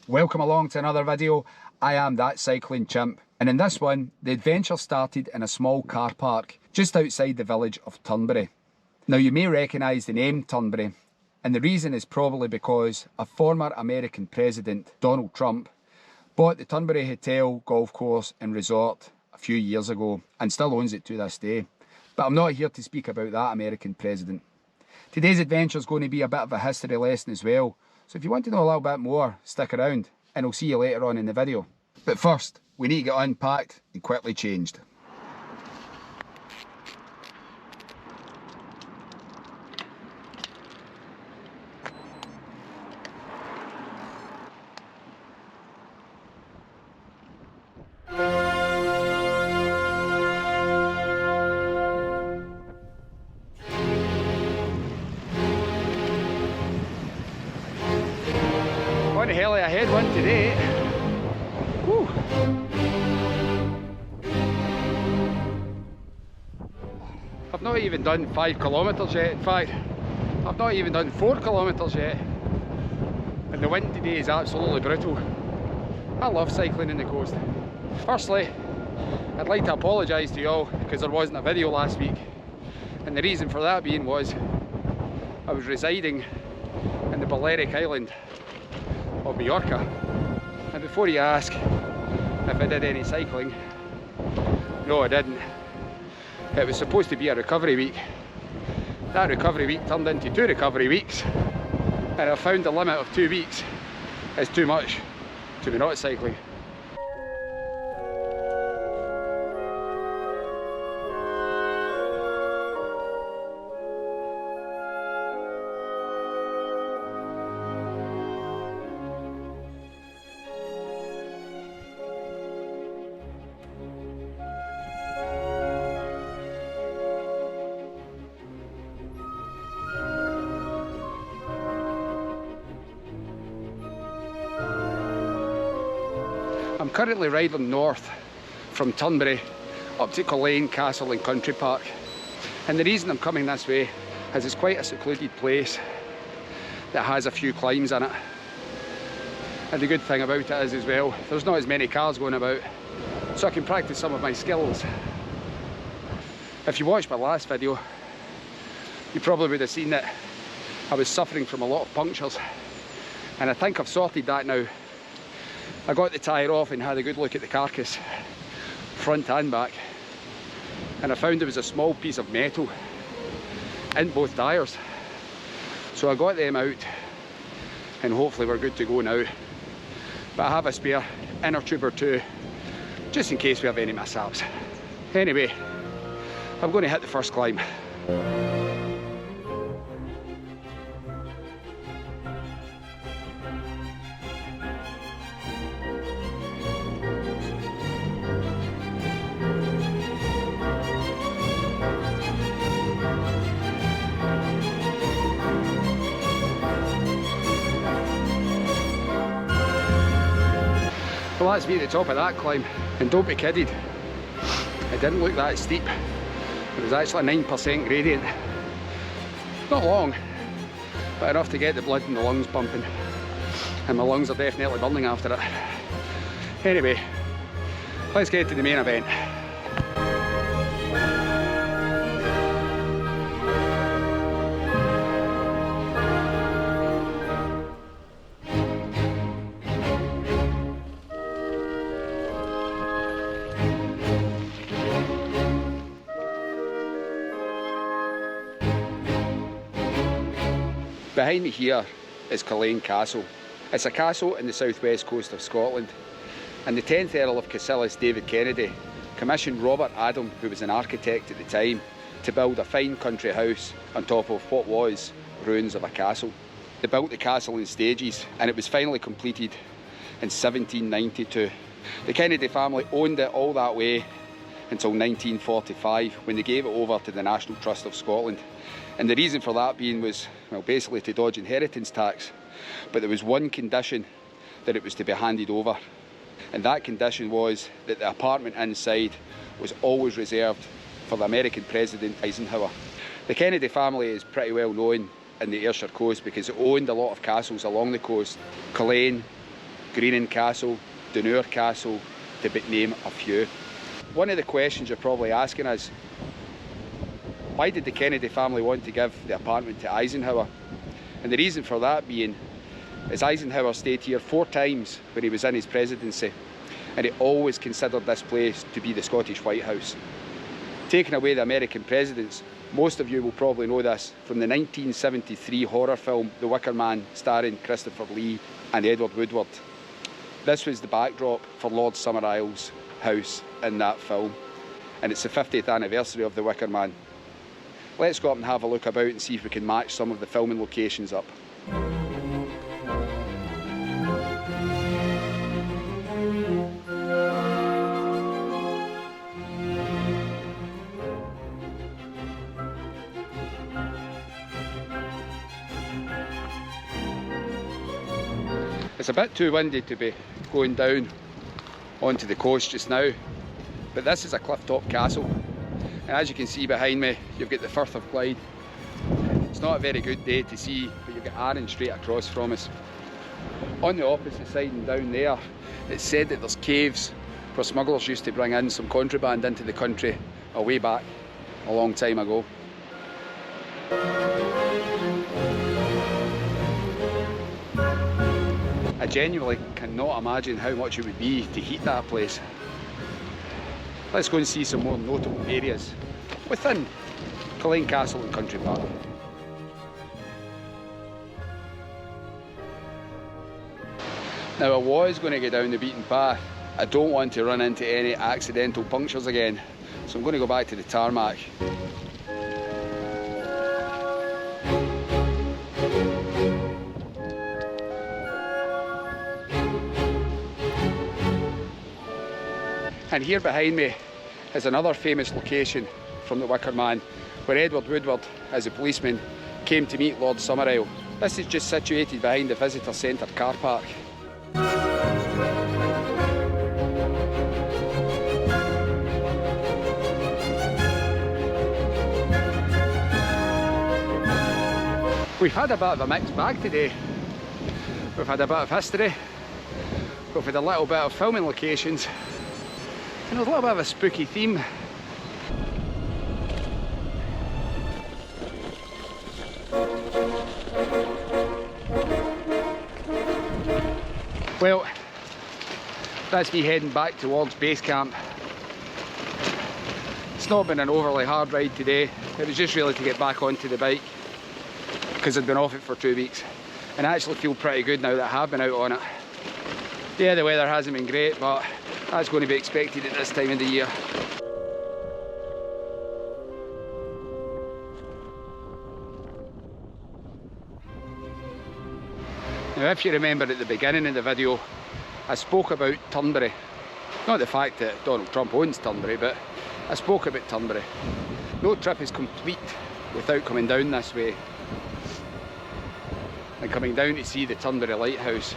Welcome along to another video. I am that cycling chimp, and in this one the adventure started in a small car park just outside the village of Turnberry. Now you may recognise the name Turnberry, and the reason is probably because a former American president, Donald Trump, bought the Turnberry Hotel, golf course and resort a few years ago and still owns it to this day. But I'm not here to speak about that American president. Today's adventure is going to be a bit of a history lesson as well. So if you want to know a little bit more, stick around and I'll see you later on in the video. But first, we need to get unpacked and quickly changed. What the hell, I had one today. Whew. I've not even done 5 kilometres yet. In fact, I've not even done 4 kilometres yet. And the wind today is absolutely brutal. I love cycling in the coast. Firstly, I'd like to apologise to you all because there wasn't a video last week. And the reason for that being was I was residing in the Balearic Island of Mallorca, and before you ask if I did any cycling, no I didn't. It was supposed to be a recovery week. That recovery week turned into 2 recovery weeks, and I found the limit of 2 weeks is too much to be not cycling. I'm currently riding north from Turnberry up to Culzean Castle and Country Park, and the reason I'm coming this way is it's quite a secluded place that has a few climbs in it, and the good thing about it is as well there's not as many cars going about, so I can practice some of my skills. If you watched my last video you probably would have seen that I was suffering from a lot of punctures, and I think I've sorted that now. I got the tyre off and had a good look at the carcass, front and back, and I found there was a small piece of metal in both tyres. So I got them out and hopefully we're good to go now. But I have a spare inner tube or two just in case we have any mishaps. Anyway, I'm going to hit the first climb. Well, that's me at the top of that climb, and don't be kidded, it didn't look that steep. It was actually a 9% gradient. Not long, but enough to get the blood in the lungs pumping, and my lungs are definitely burning after it. Anyway, let's get to the main event. Behind me here is Culzean Castle. It's a castle in the southwest coast of Scotland, and the 10th Earl of Cassillis, David Kennedy, commissioned Robert Adam, who was an architect at the time, to build a fine country house on top of what was ruins of a castle. They built the castle in stages and it was finally completed in 1792. The Kennedy family owned it all that way until 1945, when they gave it over to the National Trust of Scotland. And the reason for that being was, well, basically to dodge inheritance tax. But there was one condition, that it was to be handed over. And that condition was that the apartment inside was always reserved for the American President Eisenhower. The Kennedy family is pretty well known in the Ayrshire coast because it owned a lot of castles along the coast. Culzean, Greenan Castle, Dunure Castle, to but name a few. One of the questions you're probably asking is, why did the Kennedy family want to give the apartment to Eisenhower? And the reason for that being is Eisenhower stayed here 4 times when he was in his presidency, and he always considered this place to be the Scottish White House. Taking away the American presidents, most of you will probably know this from the 1973 horror film The Wicker Man, starring Christopher Lee and Edward Woodward. This was the backdrop for Lord Summerisle's house in that film, and it's the 50th anniversary of The Wicker Man. Let's go up and have a look about and see if we can match some of the filming locations up. It's a bit too windy to be going down onto the coast just now, but this is a cliff-top castle, and as you can see behind me, you've got the Firth of Clyde. It's not a very good day to see, but you've got Arran straight across from us. On the opposite side and down there, it's said that there's caves where smugglers used to bring in some contraband into the country a way back, a long time ago. I genuinely cannot imagine how much it would be to heat that place. Let's go and see some more notable areas within Culzean Castle and Country Park. Now, I was going to go down the beaten path. I don't want to run into any accidental punctures again, so I'm going to go back to the tarmac. And here behind me is another famous location from The Wicker Man, where Edward Woodward, as a policeman, came to meet Lord Summerisle. This is just situated behind the visitor centre car park. We've had a bit of a mixed bag today. We've had a bit of history, we've had a little bit of filming locations, and there's a little bit of a spooky theme. Well, that's me heading back towards base camp. It's not been an overly hard ride today. It was just really to get back onto the bike, because I'd been off it for 2 weeks, and I actually feel pretty good now that I have been out on it. Yeah, the weather hasn't been great, but that's going to be expected at this time of the year. Now, if you remember at the beginning of the video, I spoke about Turnberry. Not the fact that Donald Trump owns Turnberry, but I spoke about Turnberry. No trip is complete without coming down this way and coming down to see the Turnberry Lighthouse.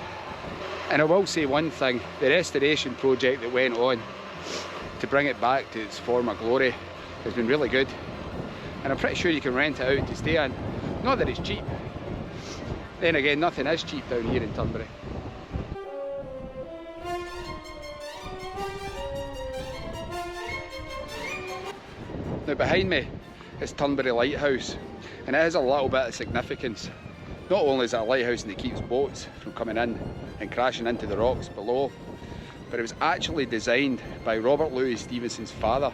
And I will say one thing, the restoration project that went on to bring it back to its former glory has been really good. And I'm pretty sure you can rent it out to stay in. Not that it's cheap. Then again, nothing is cheap down here in Turnberry. Now behind me is Turnberry Lighthouse, and it has a little bit of significance. Not only is it a lighthouse that keeps boats from coming in and crashing into the rocks below, but it was actually designed by Robert Louis Stevenson's father,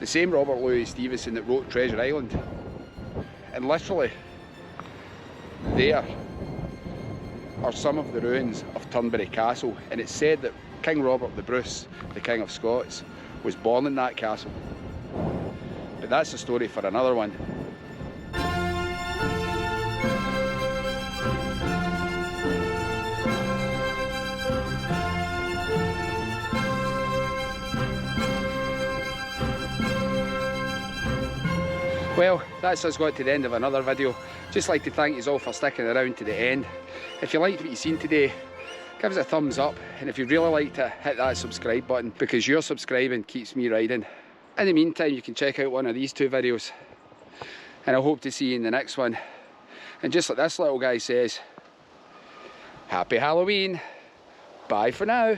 the same Robert Louis Stevenson that wrote Treasure Island. And literally, there are some of the ruins of Turnberry Castle, and it's said that King Robert the Bruce, the King of Scots, was born in that castle. But that's a story for another one. Well, that's us got to the end of another video. Just like to thank you all for sticking around to the end. If you liked what you've seen today, give us a thumbs up, and if you'd really like to hit that subscribe button, because your subscribing keeps me riding. In the meantime, you can check out one of these 2 videos, and I hope to see you in the next one. And just like this little guy says, Happy Halloween! Bye for now.